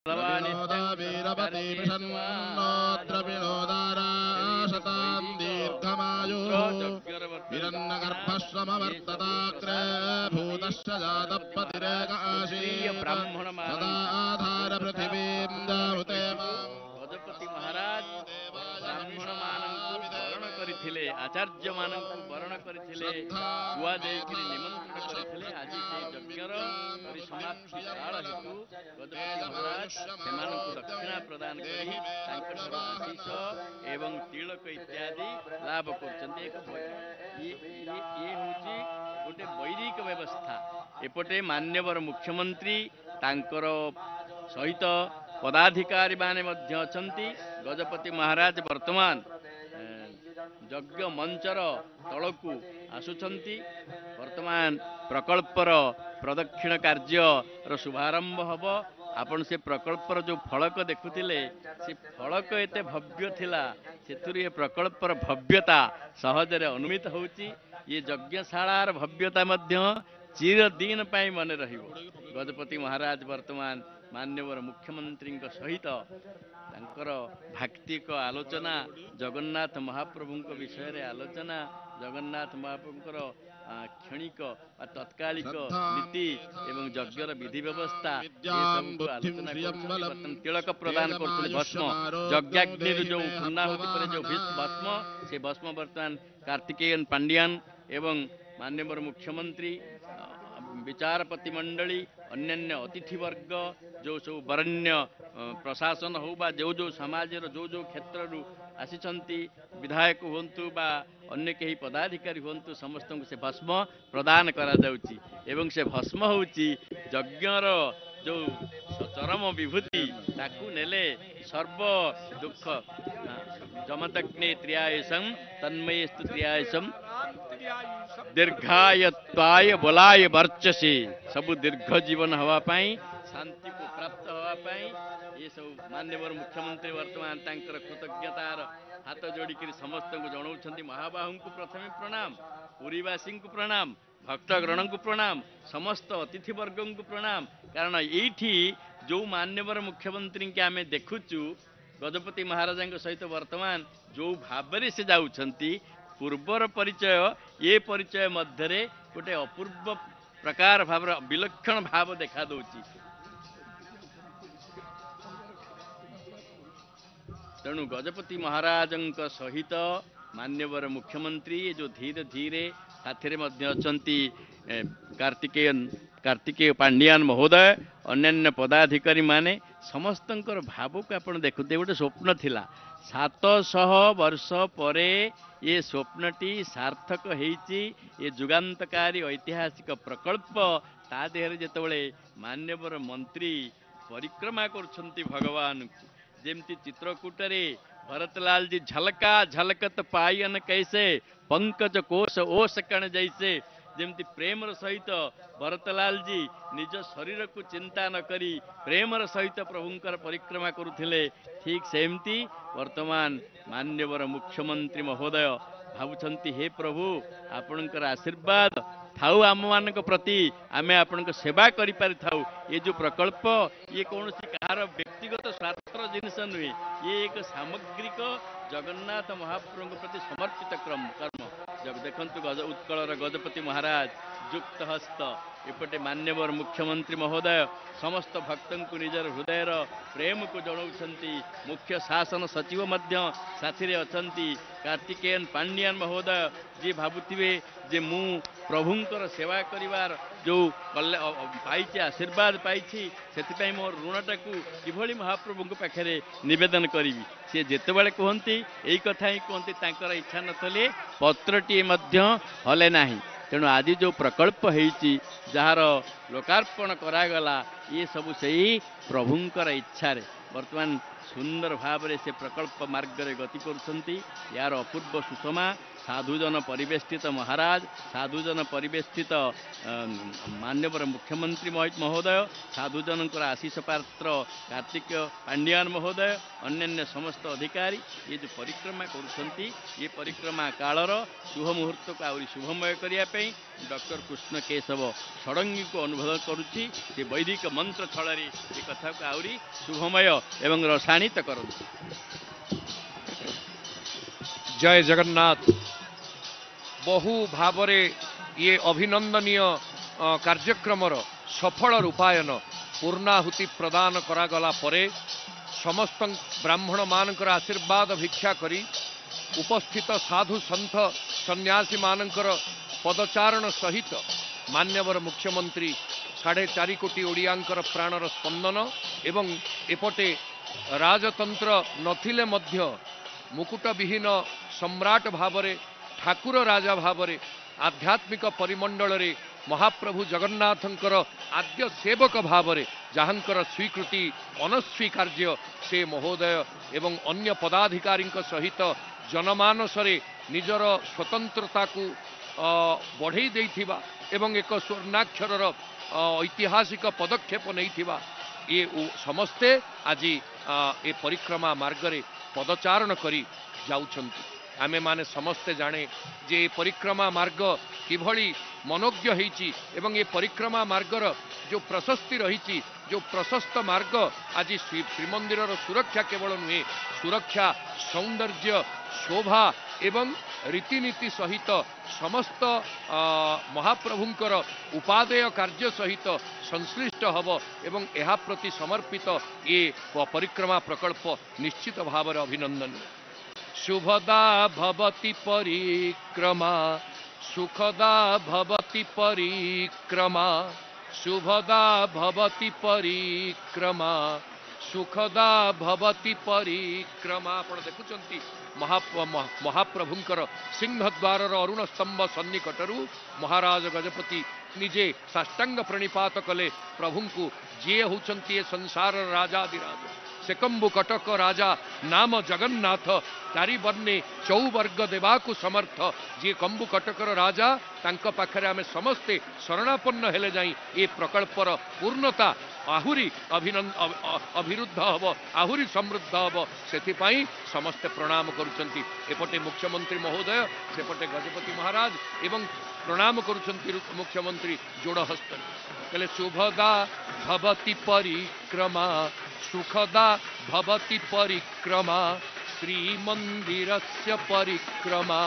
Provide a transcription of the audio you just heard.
वीरपति विषन्नोत्र विनोदाराशतां दीर्घमायुः हिरण्यगर्भश्रमवर्तताग्रे भूतश्च जातपतिरेक आसीत् सदा आधार पृथिवीं दाहुते गजपति महाराज ब्राह्मण मानक वरण करथिले आचार्य मानक वरण करथिले गुआ देकरी निमंत्रण करथिले आज से यज्ञर परिसमाप्ति काल हेतु गजपति महाराज सेमानक दक्षिणा प्रदान करी तांकर आशीष एवं तिलक इत्यादि लाभ करछन्ते ये होची गोटे वैदिक व्यवस्था एपटे मान्यवर मुख्यमंत्री तांकर सहित पदाधिकारी माने मध्य अछंती गजपति महाराज वर्तमान यज्ञ मंचर तलकू आसुछंती वर्तमान प्रकल्पर प्रदक्षिण कार्य शुभारंभ हब आपण से प्रकल्पर जो फलक देखुथिले से फलक एते भव्य थिला सेतुरी प्रकल्पर भव्यता सहजरे अनुमित होउची ये यज्ञशालार भव्यता मध्य चिरदिन पाई मन रहिबो गजपति महाराज वर्तमान मान्यवर मुख्यमंत्री सहित भाक्तिक आलोचना जगन्नाथ महाप्रभु विषय रे आलोचना जगन्नाथ महाप्रभु क्षणिक तत्कालिक नीति एवं यज्ञर विधि व्यवस्था तिलक प्रदान करते भस्म यज्ञाग्नि जो पूर्णाहुति पर जो भस्म से भस्म वर्तमान कार्तिकेयन पांड्यान एवं मान्यवर मुख्यमंत्री विचारपति मंडली अन्य अतिथिवर्ग जो सब वरण्य प्रशासन हो बा जो जो समाज जो जो क्षेत्र आसीचंती विधायक हुंतु बा अन्य कहीं पदाधिकारी हुंतु समस्त को से भस्म प्रदान करा जाउची एवं से भस्म होउची यज्ञर जो चरम विभूति ताकू नेले सर्व दुख जमदग्ने त्रियायसं तन्मयस्तु त्रियायसं दीर्घायत्वाय बलाय वर्चसे सबु दीर्घ जीवन हवा पाई शांति को प्राप्त हवा पाई ये सब मान्यवर मुख्यमंत्री वर्तमान तांकर कृतज्ञतार हाथ जोड़िक समस्त को जनाऊँच महाबाहू को प्रथमे प्रणाम पुरीवासी को प्रणाम भक्तगण को प्रणाम समस्त अतिथिवर्ग को प्रणाम कारण ये जो मान्यवर मुख्यमंत्री के आम देखुचु गजपति महाराज सहित वर्तमान जो भाव से जाऊँगी पूर्वर परिचय ये परिचय मध्य गोटे अपूर्व प्रकार भाव विलक्षण भाव देखा दूची तेणु गजपति महाराज सहित मान्यवर मुख्यमंत्री जो धीरे धीरे साथी कार्तिकेय पांड्यान महोदय अन्य पदाधिकारी माने समस्त भाव को आप देखुते गोटे स्वप्न थिला 700 वर्ष परे ये स्वप्नटी सार्थक होईची ये जुगांतकारी ऐतिहासिक प्रकल्प ता देहरे जेतबेले मान्यवर मंत्री परिक्रमा करछंती भगवान जेमती चित्रकूटरे भरतलाल जी झलका झलकत पायन कैसे पंकज कोश ओस कण जैसे जेमती प्रेमर सहित भरतलाल जी निज शरीर को चिंता न करी प्रेमर सहित प्रभुंकर परिक्रमा करुथिले ठीक सेमती वर्तमान मान्यवर मुख्यमंत्री महोदय भावुछंती हे प्रभु आपणकर आशीर्वाद थाउ आम मान प्रति आम आपण सेवा करि पारि थाउ ये जो प्रकल्प ये कौन कहार व्यक्तिगत स्वार्थर जिनस नुहे ये एक सामग्रिक जगन्नाथ महाप्रभु प्रति समर्पित कर्म जब देखंतु उत्कलर गजपति महाराज युक्त हस्त एपटे मान्यवर मुख्यमंत्री महोदय समस्त भक्तों को निजर हृदयर प्रेम को जनाउछंती मुख्य शासन सचिव मध्य साथी अछंती कार्तिकेयन पांड्यान महोदय जी भावुथिबे जे मु प्रभुंकर सेवा करिवार जो पाई आशीर्वाद पाई से मोर ऋणटा को किभली महाप्रभु पाखे निवेदन करी सी जितेबाला कहती यही कथा ही कहती तांकर इच्छा नथले पत्रटी मध्य हले नाही तेणु आज जो प्रकल्प होईची जार लोकार्पण करागला ये सबु से प्रभुंकर इच्छा रे वर्तमान सुंदर भाव से प्रकल्प मार्ग रे गति करुछंती यार अपूर्व सुषमा साधुजन परिवेष्टित महाराज साधुजन परिवेष्टित मान्यवर मुख्यमंत्री महोदय साधुजन आशीष पात्र कार्तिक पांड्यान महोदय अन्य समस्त अधिकारी ये जो परिक्रमा करुछंती ये परिक्रमा कालर शुभ मुहूर्त को आहरी शुभमय करने डॉक्टर कृष्ण केशव षडंगी को अनुभव करुच्ची से वैदिक मंत्र छल ये कथा को आहरी शुभमय एवं रसायनित करती। जय जगन्नाथ। बहु भावरे ये अभिनंदनीय कार्यक्रमर सफल रूपायन पूर्णाहुति प्रदान करागला परे समस्त ब्राह्मण मानकर आशीर्वाद भिक्षा करी उपस्थित साधु संत सन्यासी मानकर पदचारण सहित मान्यवर मुख्यमंत्री 4.5 कोटी ओडियांकर प्राणर स्पंदन एवं एपटे राजतंत्र नथिले मध्य मुकुट विहीन सम्राट भावरे ठाकुर राजा भावरे आध्यात्मिक परिमंडल रे महाप्रभु जगन्नाथंकर आद्य सेवक भावरे जहांकर स्वीकृति अनस्वीकार्य से महोदय एवं अन्य पदाधिकारी सहित जनमानस रे निजर स्वतंत्रता को बढ़ई देइथिबा एवं एक स्वर्णाक्षर ऐतिहासिक पदक्षेप नहीं ये समस्ते आज ये परिक्रमा मार्ग रे पदचारण करी जाउछंती। आमे माने समस्ते जाने जे परिक्रमा मार्ग किभली मनोज्ञ होईची एवं ये परिक्रमा मार्गर जो प्रशस्ति रही जो प्रशस्त मार्ग आज श्रीमंदिर सुरक्षा केवल नुहे सुरक्षा सौंदर्य शोभा एवं रीतिनीति सहित समस्त महाप्रभुंकर उपादेय कार्य सहित संश्लिष्ट हब एवं यह प्रति समर्पित ये परिक्रमा प्रकल्प निश्चित भाव अभिनंदनीय। शुभदा भवति परिक्रमा सुखदा भवति परिक्रमा शुभदा भवति परिक्रमा सुखदा भवति परिक्रमा। आपण देखुचंती महाप्रभुंकर सिंहद्वार अरुण स्तंभ सन्निकटरू महाराज गजपति निजे साष्टांग प्रणिपात कले प्रभुंकु जे होचंती संसार राजाधिराज सेकंबु कटक राजा नाम जगन्नाथ चारि वर्णे चौवर्ग देवाकु समर्थ जे कंबु कटकर राजा तांक पाखरे आमे समस्ते शरणापन्न हेले जाई ए प्रकल्पर पूर्णता आहुरी अभिरुद्ध हब आहुरी समृद्ध हब सेथिपाई समस्ते प्रणाम करुचंती। एपटे मुख्यमंत्री महोदय सेपटे गजपति महाराज एवं प्रणाम करुचंती मुख्यमंत्री जोड़ हस्त कले शुभदा भवति परिक्रमा सुखदा भवति परिक्रमा श्रीमंदिरस्य परिक्रमा